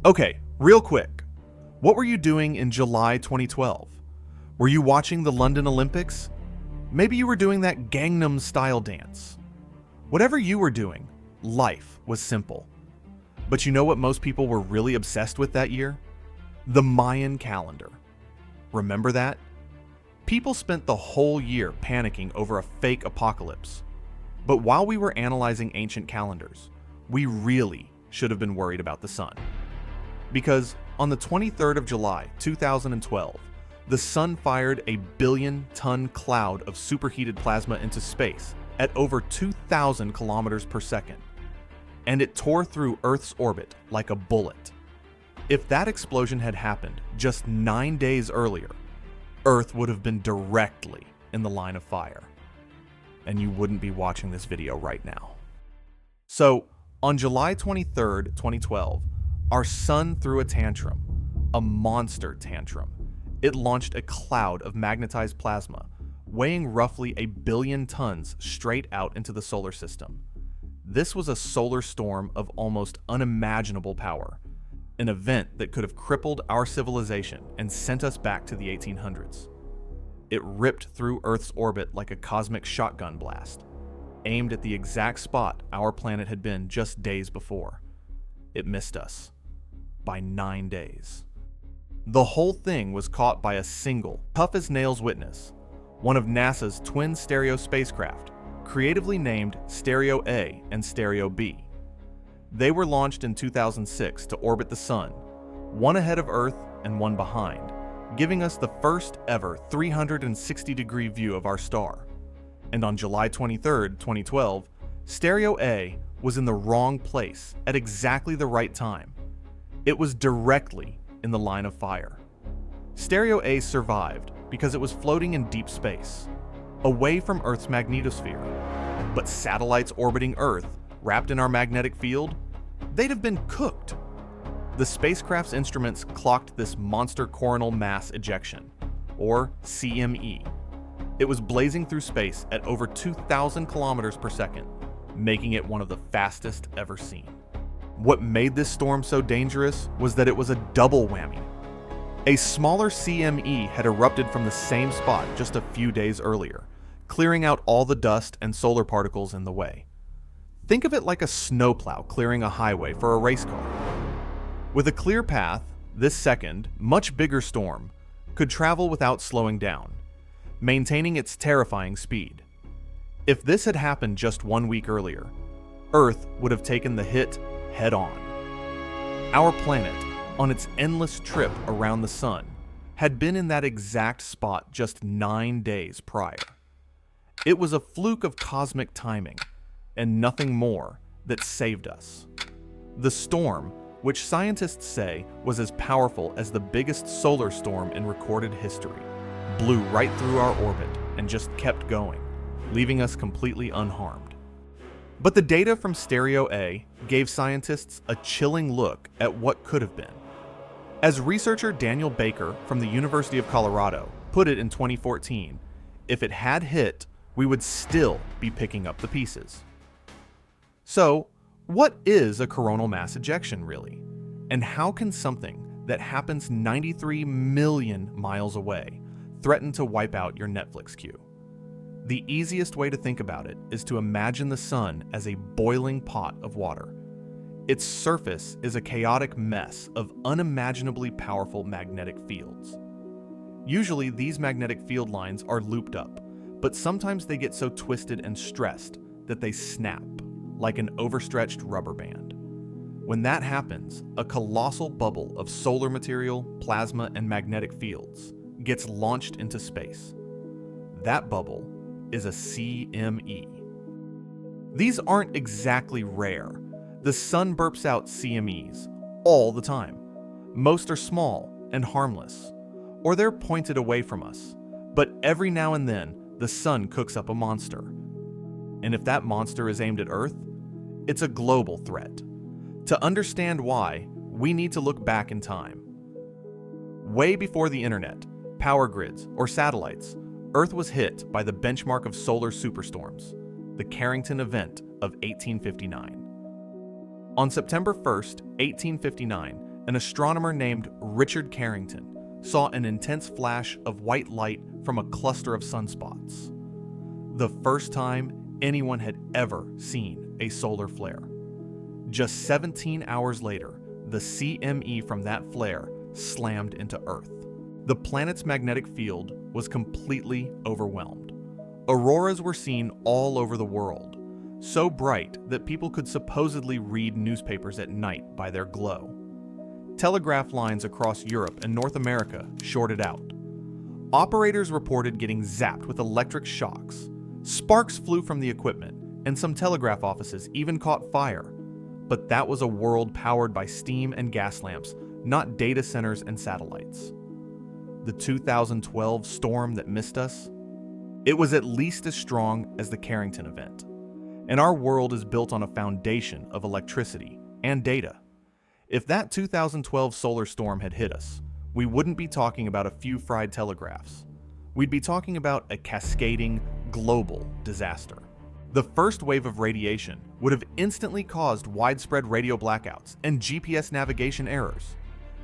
Okay, real quick. What were you doing in July 2012? Were you watching the London Olympics? Maybe you were doing that Gangnam Style dance. Whatever you were doing, life was simple. But you know what most people were really obsessed with that year? The Mayan calendar. Remember that? People spent the whole year panicking over a fake apocalypse. But while we were analyzing ancient calendars, we really should have been worried about the sun. Because on the 23rd of July, 2012, the sun fired a billion-ton cloud of superheated plasma into space at over 2,000 kilometers per second. And it tore through Earth's orbit like a bullet. If that explosion had happened just 9 days earlier, Earth would have been directly in the line of fire. And you wouldn't be watching this video right now. So, on July 23rd, 2012, our sun threw a tantrum, a monster tantrum. It launched a cloud of magnetized plasma, weighing roughly 1 billion tons straight out into the solar system. This was a solar storm of almost unimaginable power, an event that could have crippled our civilization and sent us back to the 1800s. It ripped through Earth's orbit like a cosmic shotgun blast, aimed at the exact spot our planet had been just days before. It missed us by 9 days. The whole thing was caught by a single, tough-as-nails witness, one of NASA's twin stereo spacecraft, creatively named Stereo A and Stereo B. They were launched in 2006 to orbit the sun, one ahead of Earth and one behind, giving us the first ever 360-degree view of our star. And on July 23, 2012, Stereo A was in the wrong place at exactly the right time. It was directly in the line of fire. Stereo A survived because it was floating in deep space, away from Earth's magnetosphere. But satellites orbiting Earth, wrapped in our magnetic field, they'd have been cooked. The spacecraft's instruments clocked this monster coronal mass ejection, or CME. It was blazing through space at over 2,000 kilometers per second, making it one of the fastest ever seen. What made this storm so dangerous was that it was a double whammy. A smaller CME had erupted from the same spot just a few days earlier, clearing out all the dust and solar particles in the way. Think of it like a snowplow clearing a highway for a race car. With a clear path, this second, much bigger storm could travel without slowing down, maintaining its terrifying speed. If this had happened just 1 week earlier, Earth would have taken the hit head on. Our planet, on its endless trip around the sun, had been in that exact spot just 9 days prior. It was a fluke of cosmic timing, and nothing more, that saved us. The storm, which scientists say was as powerful as the biggest solar storm in recorded history, blew right through our orbit and just kept going, leaving us completely unharmed. But the data from Stereo A gave scientists a chilling look at what could have been. As researcher Daniel Baker from the University of Colorado put it in 2014, if it had hit, we would still be picking up the pieces. So, what is a coronal mass ejection really? And how can something that happens 93 million miles away threaten to wipe out your Netflix queue? The easiest way to think about it is to imagine the sun as a boiling pot of water. Its surface is a chaotic mess of unimaginably powerful magnetic fields. Usually these magnetic field lines are looped up, but sometimes they get so twisted and stressed that they snap, like an overstretched rubber band. When that happens, a colossal bubble of solar material, plasma, and magnetic fields gets launched into space. That bubble is a CME. These aren't exactly rare. The sun burps out CMEs all the time. Most are small and harmless, or they're pointed away from us. But every now and then, the sun cooks up a monster. And if that monster is aimed at Earth, it's a global threat. To understand why, we need to look back in time. Way before the internet, power grids, or satellites, Earth was hit by the benchmark of solar superstorms, the Carrington Event of 1859. On September 1st, 1859, an astronomer named Richard Carrington saw an intense flash of white light from a cluster of sunspots. The first time anyone had ever seen a solar flare. Just 17 hours later, the CME from that flare slammed into Earth. The planet's magnetic field was completely overwhelmed. Auroras were seen all over the world, so bright that people could supposedly read newspapers at night by their glow. Telegraph lines across Europe and North America shorted out. Operators reported getting zapped with electric shocks. Sparks flew from the equipment, and some telegraph offices even caught fire. But that was a world powered by steam and gas lamps, not data centers and satellites. The 2012 storm that missed us? It was at least as strong as the Carrington Event. And our world is built on a foundation of electricity and data. If that 2012 solar storm had hit us, we wouldn't be talking about a few fried telegraphs. We'd be talking about a cascading, global disaster. The first wave of radiation would have instantly caused widespread radio blackouts and GPS navigation errors.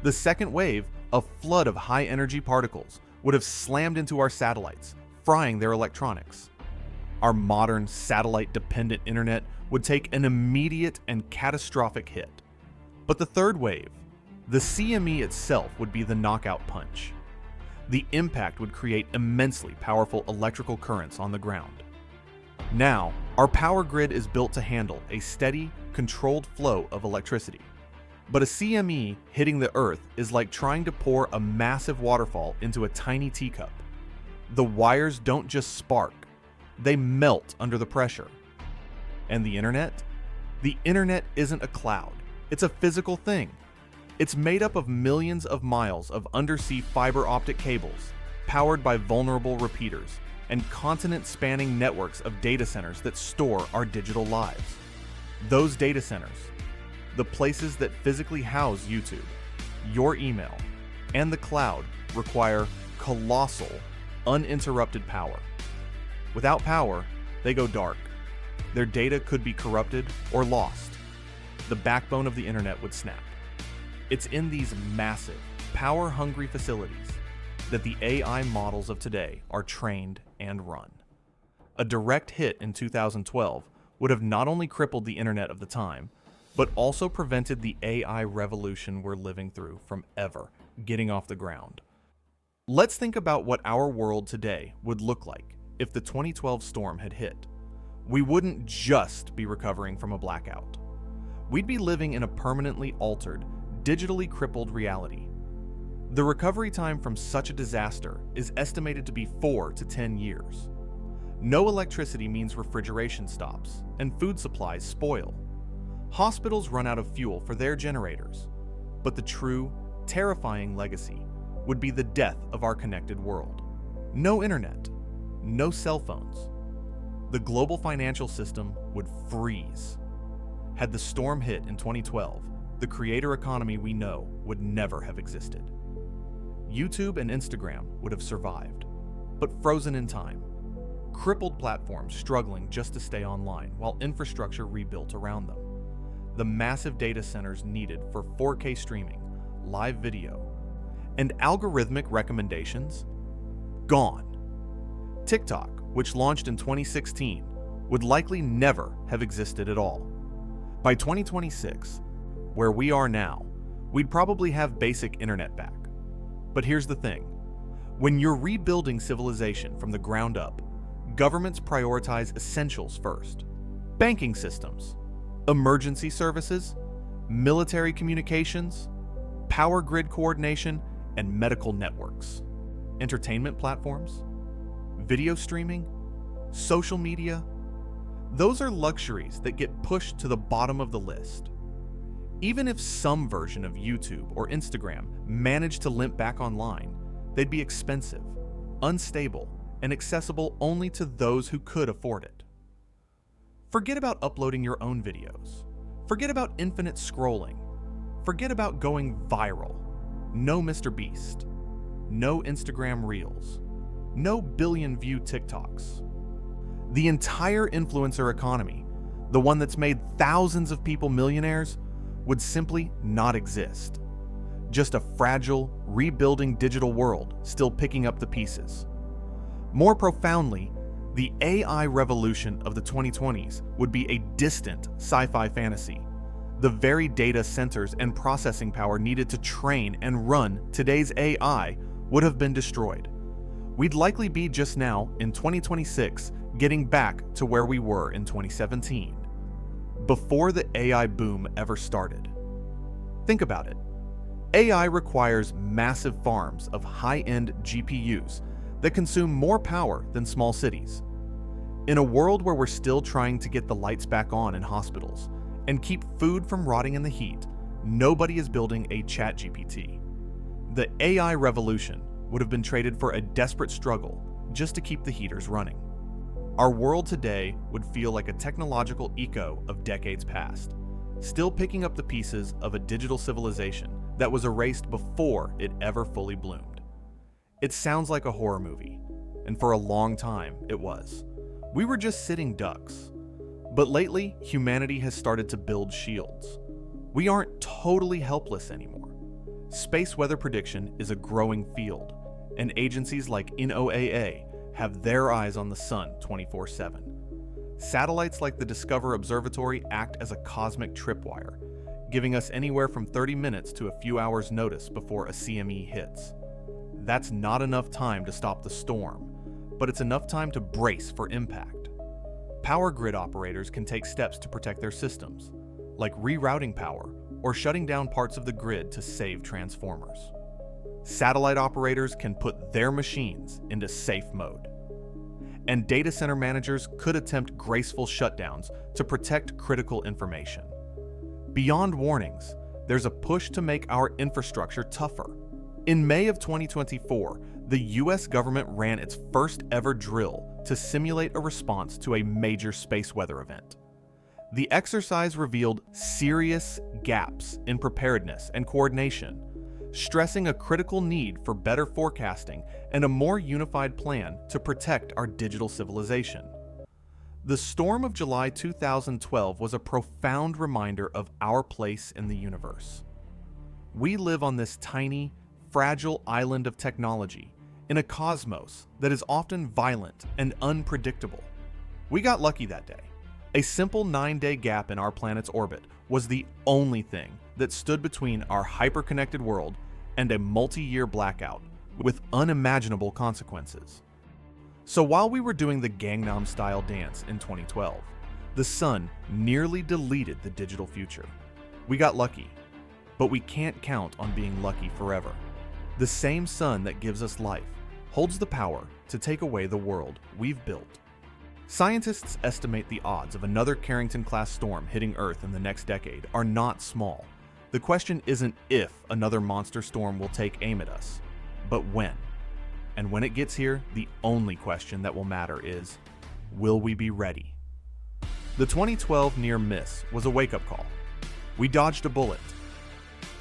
The second wave, a flood of high-energy particles, would have slammed into our satellites, frying their electronics. Our modern satellite-dependent internet would take an immediate and catastrophic hit. But the third wave, the CME itself, would be the knockout punch. The impact would create immensely powerful electrical currents on the ground. Now, our power grid is built to handle a steady, controlled flow of electricity. But a CME hitting the Earth is like trying to pour a massive waterfall into a tiny teacup. The wires don't just spark, they melt under the pressure. And the internet? The internet isn't a cloud. It's a physical thing. It's made up of millions of miles of undersea fiber optic cables, powered by vulnerable repeaters, and continent-spanning networks of data centers that store our digital lives. Those data centers, the places that physically house YouTube, your email, and the cloud, require colossal, uninterrupted power. Without power, they go dark. Their data could be corrupted or lost. The backbone of the internet would snap. It's in these massive, power-hungry facilities that the AI models of today are trained and run. A direct hit in 2012 would have not only crippled the internet of the time, but also prevented the AI revolution we're living through from ever getting off the ground. Let's think about what our world today would look like if the 2012 storm had hit. We wouldn't just be recovering from a blackout. We'd be living in a permanently altered, digitally crippled reality. The recovery time from such a disaster is estimated to be 4 to 10 years. No electricity means refrigeration stops, and food supplies spoil. Hospitals run out of fuel for their generators. But the true, terrifying legacy would be the death of our connected world. No internet, no cell phones. The global financial system would freeze. Had the storm hit in 2012, the creator economy we know would never have existed. YouTube and Instagram would have survived, but frozen in time. Crippled platforms struggling just to stay online while infrastructure rebuilt around them. The massive data centers needed for 4K streaming, live video, and algorithmic recommendations? Gone. TikTok, which launched in 2016, would likely never have existed at all. By 2026, where we are now, we'd probably have basic internet back. But here's the thing. When you're rebuilding civilization from the ground up, governments prioritize essentials first. Banking systems, emergency services, military communications, power grid coordination, and medical networks. Entertainment platforms, video streaming, social media. Those are luxuries that get pushed to the bottom of the list. Even if some version of YouTube or Instagram managed to limp back online, they'd be expensive, unstable, and accessible only to those who could afford it. Forget about uploading your own videos. Forget about infinite scrolling. Forget about going viral. No Mr. Beast. No Instagram Reels. No billion-view TikToks. The entire influencer economy, the one that's made thousands of people millionaires, would simply not exist. just a fragile, rebuilding digital world still picking up the pieces. More profoundly, the AI revolution of the 2020s would be a distant sci-fi fantasy. The very data centers and processing power needed to train and run today's AI would have been destroyed. We'd likely be just now, in 2026, getting back to where we were in 2017, before the AI boom ever started. Think about it. AI requires massive farms of high-end GPUs that consume more power than small cities. In a world where we're still trying to get the lights back on in hospitals and keep food from rotting in the heat, nobody is building a ChatGPT. The AI revolution would have been traded for a desperate struggle just to keep the heaters running. Our world today would feel like a technological echo of decades past, still picking up the pieces of a digital civilization that was erased before it ever fully bloomed. It sounds like a horror movie, and for a long time it was. We were just sitting ducks. But lately, humanity has started to build shields. We aren't totally helpless anymore. Space weather prediction is a growing field, and agencies like NOAA have their eyes on the sun 24/7. Satellites like the Discover Observatory act as a cosmic tripwire, giving us anywhere from 30 minutes to a few hours notice before a CME hits. That's not enough time to stop the storm, but it's enough time to brace for impact. Power grid operators can take steps to protect their systems, like rerouting power or shutting down parts of the grid to save transformers. Satellite operators can put their machines into safe mode. And data center managers could attempt graceful shutdowns to protect critical information. Beyond warnings, there's a push to make our infrastructure tougher. In May of 2024, the US government ran its first ever drill to simulate a response to a major space weather event. The exercise revealed serious gaps in preparedness and coordination, stressing a critical need for better forecasting and a more unified plan to protect our digital civilization. The storm of July 2012 was a profound reminder of our place in the universe. We live on this tiny, fragile island of technology in a cosmos that is often violent and unpredictable. We got lucky that day. A simple 9-day gap in our planet's orbit was the only thing that stood between our hyper-connected world and a multi-year blackout with unimaginable consequences. So while we were doing the Gangnam-style dance in 2012, the sun nearly deleted the digital future. We got lucky, but we can't count on being lucky forever. The same sun that gives us life holds the power to take away the world we've built. Scientists estimate the odds of another Carrington-class storm hitting Earth in the next decade are not small. The question isn't if another monster storm will take aim at us, but when. And when it gets here, the only question that will matter is, will we be ready? The 2012 near miss was a wake-up call. We dodged a bullet.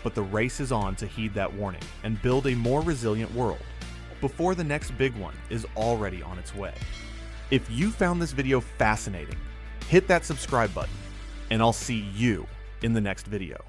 But the race is on to heed that warning and build a more resilient world before the next big one is already on its way. If you found this video fascinating, hit that subscribe button, and I'll see you in the next video.